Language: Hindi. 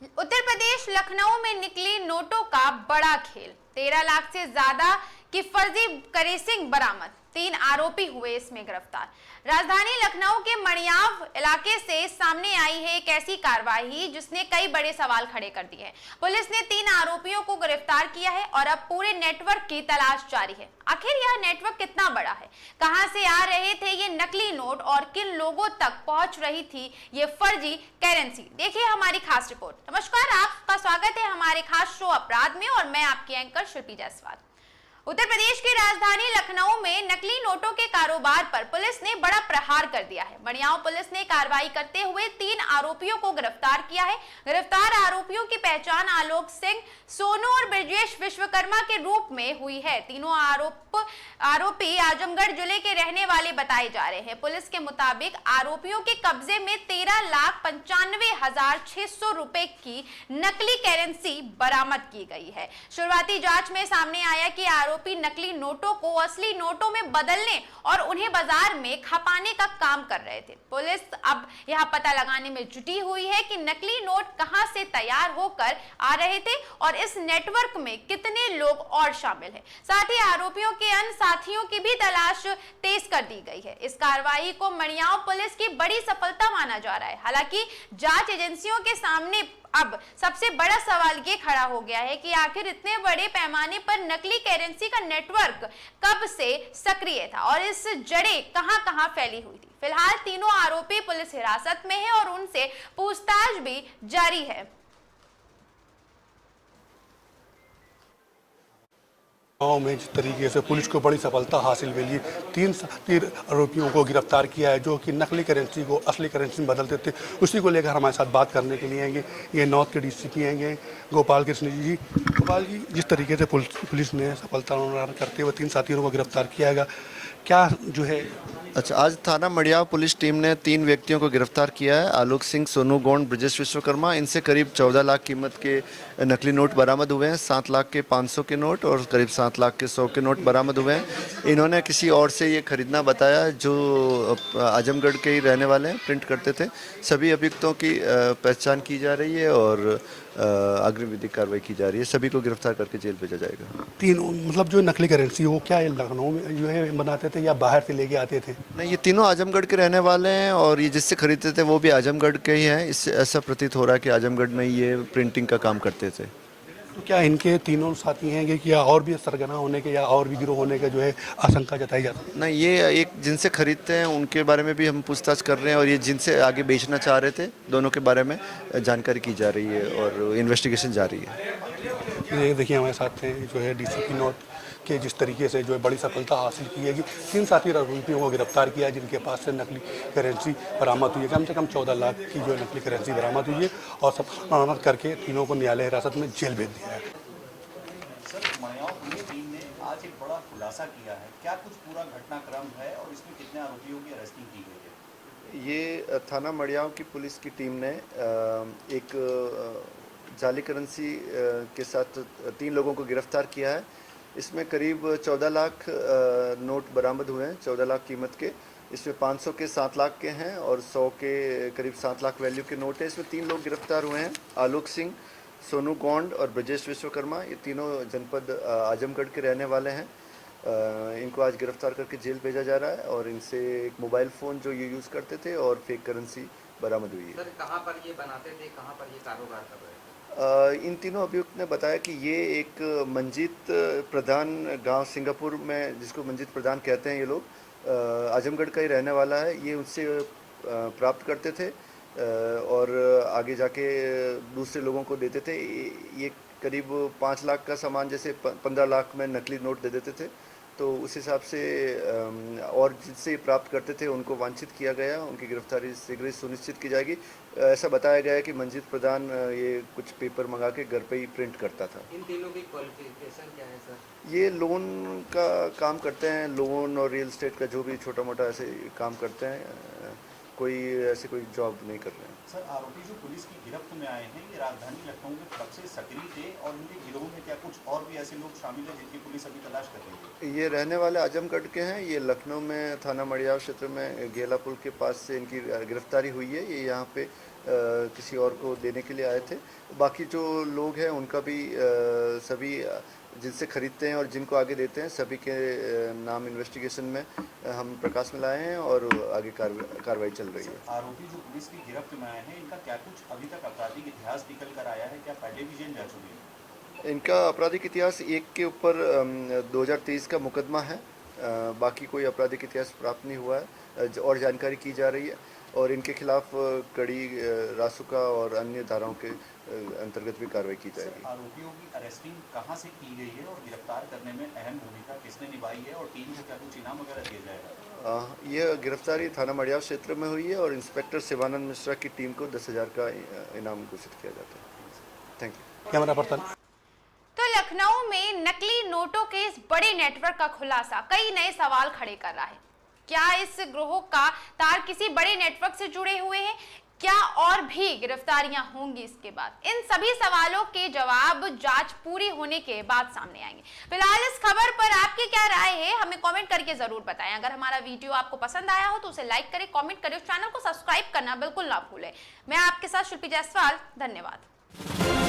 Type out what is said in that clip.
उत्तर प्रदेश लखनऊ में निकली नोटों का बड़ा खेल। 13 लाख से ज्यादा की फर्जी करेंसी बरामद। 3 आरोपी हुए इसमें गिरफ्तार। राजधानी लखनऊ के मणियाव इलाके से सामने आई है एक ऐसी कार्रवाई जिसने कई बड़े सवाल खड़े कर दिए हैं। पुलिस ने 3 आरोपियों को गिरफ्तार किया है और अब पूरे नेटवर्क की तलाश जारी है। आखिर यह नेटवर्क कितना बड़ा है, कहां से आ रहे थे ये नकली नोट और किन लोगों तक पहुंच रही थी ये फर्जी करेंसी, देखिए हमारी खास रिपोर्ट। नमस्कार, आपका स्वागत है हमारे खास शो अपराध में और मैं आपकी एंकर शिल्पी जायसवाल। उत्तर प्रदेश की राजधानी लखनऊ में नकली नोटों के कारोबार पर पुलिस ने बड़ा प्रहार कर दिया है। मणियाव पुलिस ने कार्रवाई करते हुए 3 आरोपियों को गिरफ्तार किया है। गिरफ्तार आरोपियों की पहचान आलोक सिंह, सोनू और ब्रजेश विश्वकर्मा के रूप में हुई है। तीनों आरोपी आजमगढ़ जिले के रहने वाले बताए जा रहे हैं। पुलिस के मुताबिक आरोपियों के कब्जे में 13,95,600 रुपए की नकली करेंसी बरामद की गई है। शुरुआती जांच में सामने आया कि आरोपी नकली नोटों को असली नोटों में बदलने और उन्हें बाजार में खपाने का काम कर रहे थे। पुलिस अब यह पता लगाने में जुटी हुई है कि नकली नोट कहां से तैयार होकर आ रहे थे और इस नेटवर्क में कितने लोग और शामिल हैं। साथ ही आरोपियों के अन्य साथियों की भी तलाश तेज कर दी गई है। इस कार्रवाई को मणियाव पुलिस की बड़ी सफलता माना जा रहा है। हालांकि जांच एजेंसियों के सामने अब सबसे बड़ा सवाल ये खड़ा हो गया है कि आखिर इतने बड़े पैमाने पर नकली करेंसी का नेटवर्क कब से सक्रिय था और इस जड़ें कहां-कहां फैली हुई थी। फिलहाल तीनों आरोपी पुलिस हिरासत में है और उनसे पूछताछ भी जारी है। में जिस तरीके से पुलिस को बड़ी सफलता हासिल मिली, 3 आरोपियों को गिरफ्तार किया है जो कि नकली करेंसी को असली करेंसी में बदलते थे। उसी को लेकर हमारे साथ बात करने के लिए आएंगे ये नॉर्थ के डीसीपी हैं गोपाल कृष्ण जी। गोपाल जी, जिस तरीके से पुलिस ने सफलता करते हुए 3 साथियों को गिरफ्तार किया है, क्या जो है? अच्छा, आज थाना मड़ियाव पुलिस टीम ने 3 व्यक्तियों को गिरफ्तार किया है। आलोक सिंह, सोनू गोंड, ब्रजेश विश्वकर्मा। इनसे करीब 14 लाख कीमत के नकली नोट बरामद हुए हैं। 7 लाख के 500 के नोट और करीब 7 लाख के 100 के नोट बरामद हुए हैं। इन्होंने किसी और से ये खरीदना बताया जो आजमगढ़ के ही रहने वाले हैं, प्रिंट करते थे। सभी अभियुक्तों की पहचान की जा रही है और अग्रिम विधिक कार्रवाई की जा रही है। सभी को गिरफ्तार करके जेल भेजा जाएगा। 3 मतलब जो नकली करेंसी वो क्या लखनऊ में जो है बनाते थे या बाहर से लेके आते थे? नहीं, ये तीनों आजमगढ़ के रहने वाले हैं और ये जिससे खरीदते थे वो भी आजमगढ़ के ही हैं। इससे ऐसा प्रतीत हो रहा है कि आजमगढ़ में ये प्रिंटिंग का काम करते थे। तो क्या इनके तीनों साथी हैं कि या और भी सरगना होने के या और भी गिरोह होने का जो है आशंका जताई जाती है? नहीं, ये एक जिनसे खरीदते हैं उनके बारे में भी हम पूछताछ कर रहे हैं और ये जिनसे आगे बेचना चाह रहे थे, दोनों के बारे में जानकारी की जा रही है और इन्वेस्टिगेशन जारी है। ये देखिए हमारे साथ हैं जो है डीसीपी नॉर्थ के, जिस तरीके से जो है बड़ी सफलता हासिल की है कि 3 साथी आरोपियों को गिरफ्तार किया है जिनके पास से नकली करेंसी बरामद हुई है। कम से कम 14 लाख की जो है नकली करेंसी बरामद हुई है और सब बरामद करके तीनों को न्यायालय हिरासत में जेल भेज दिया है। सर, मणियाव पुलिस टीम ने आज एक बड़ा खुलासा किया है, क्या कुछ पूरा घटनाक्रम है और इसमें कितने आरोपियों की अरेस्टिंग की गई है? ये थाना मड़ियाव की पुलिस की टीम ने एक जाली करेंसी के साथ 3 लोगों को गिरफ्तार किया है। इसमें करीब 14 लाख नोट बरामद हुए हैं, 14 लाख कीमत के। इसमें 500 के 7 लाख के हैं और 100 के करीब 7 लाख वैल्यू के नोट हैं। इसमें 3 लोग गिरफ्तार हुए हैं, आलोक सिंह, सोनू गोंड और ब्रजेश विश्वकर्मा। ये तीनों जनपद आजमगढ़ के रहने वाले हैं। इनको आज गिरफ्तार करके जेल भेजा जा रहा है और इनसे एक मोबाइल फ़ोन जो ये यूज़ करते थे और फेक करेंसी बरामद हुई है। सर, कहाँ पर ये बनाते थे, कहाँ पर ये कारोबार कर रहे थे? इन तीनों अभियुक्त ने बताया कि ये एक मंजीत प्रधान गांव सिंगापुर में, जिसको मंजीत प्रधान कहते हैं ये लोग, आजमगढ़ का ही रहने वाला है। ये उनसे प्राप्त करते थे और आगे जाके दूसरे लोगों को देते थे। ये करीब 5 लाख का सामान जैसे 15 लाख में नकली नोट दे देते थे। तो उस हिसाब से और जिनसे प्राप्त करते थे उनको वांछित किया गया, उनकी गिरफ्तारी शीघ्र ही सुनिश्चित की जाएगी। ऐसा बताया गया है कि मंजीत प्रधान ये कुछ पेपर मंगा के घर पे ही प्रिंट करता था। इन तीनों की क्वालिफिकेशन क्या है सर? ये लोन का काम करते हैं, लोन और रियल एस्टेट का जो भी छोटा मोटा ऐसे काम करते हैं। कोई ऐसे कोई जॉब नहीं कर रहे हैं। सर, आरोपी जो पुलिस की गिरफ्त में आए हैं ये राजधानी लखनऊ में कब से सक्रिय थे और इनके गिरोह में क्या कुछ और भी ऐसे लोग शामिल हैं जिनकी पुलिस अभी तलाश कर रही है? ये रहने वाले आजमगढ़ के हैं। ये लखनऊ में थाना मड़ियाव क्षेत्र में गेला पुल के पास से इनकी गिरफ्तारी हुई है। ये यहाँ पे किसी और को देने के लिए आए थे। बाकी जो लोग हैं उनका भी सभी जिनसे खरीदते हैं और जिनको आगे देते हैं सभी के नाम इन्वेस्टिगेशन में हम प्रकाश में लाए हैं और आगे कार्रवाई चल रही है। आरोपी जो पुलिस की गिरफ्त में आए हैं, इनका क्या कुछ अभी तक आपराधिक इतिहास निकल कर आया है? क्या पहले भी जेल जा चुके हैं? इनका आपराधिक इतिहास एक के ऊपर 2023 का मुकदमा है। बाकी कोई आपराधिक इतिहास प्राप्त नहीं हुआ है और जानकारी की जा रही है और इनके खिलाफ कड़ी रासुका और अन्य धाराओं के अंतर्गत भी कार्रवाई की जाएगी। आरोपियों की अरेस्टिंग कहां से की गई है और गिरफ्तार करने में अहम भूमिका किसने निभाई है और टीम को क्या कुछ इनाम वगैरह दिया जाएगा? यह गिरफ्तारी थाना मड़ियाव क्षेत्र में हुई है और इंस्पेक्टर शिवानंद मिश्रा की टीम को 10,000 का इनाम घोषित किया जाता है। Thank you. Camera person. तो लखनऊ में नकली नोटों के इस बड़े नेटवर्क का खुलासा कई नए सवाल खड़े कर रहा है। क्या इस गिरोह का तार किसी बड़े नेटवर्क से जुड़े हुए हैं? क्या और भी गिरफ्तारियां होंगी इसके बाद? इन सभी सवालों के जवाब जांच पूरी होने के बाद सामने आएंगे। फिलहाल इस खबर पर आपकी क्या राय है, हमें कमेंट करके जरूर बताएं। अगर हमारा वीडियो आपको पसंद आया हो तो उसे लाइक करें, कमेंट करें, चैनल को सब्सक्राइब करना बिल्कुल ना भूलें। मैं आपके साथ शिल्पी जायसवाल, धन्यवाद।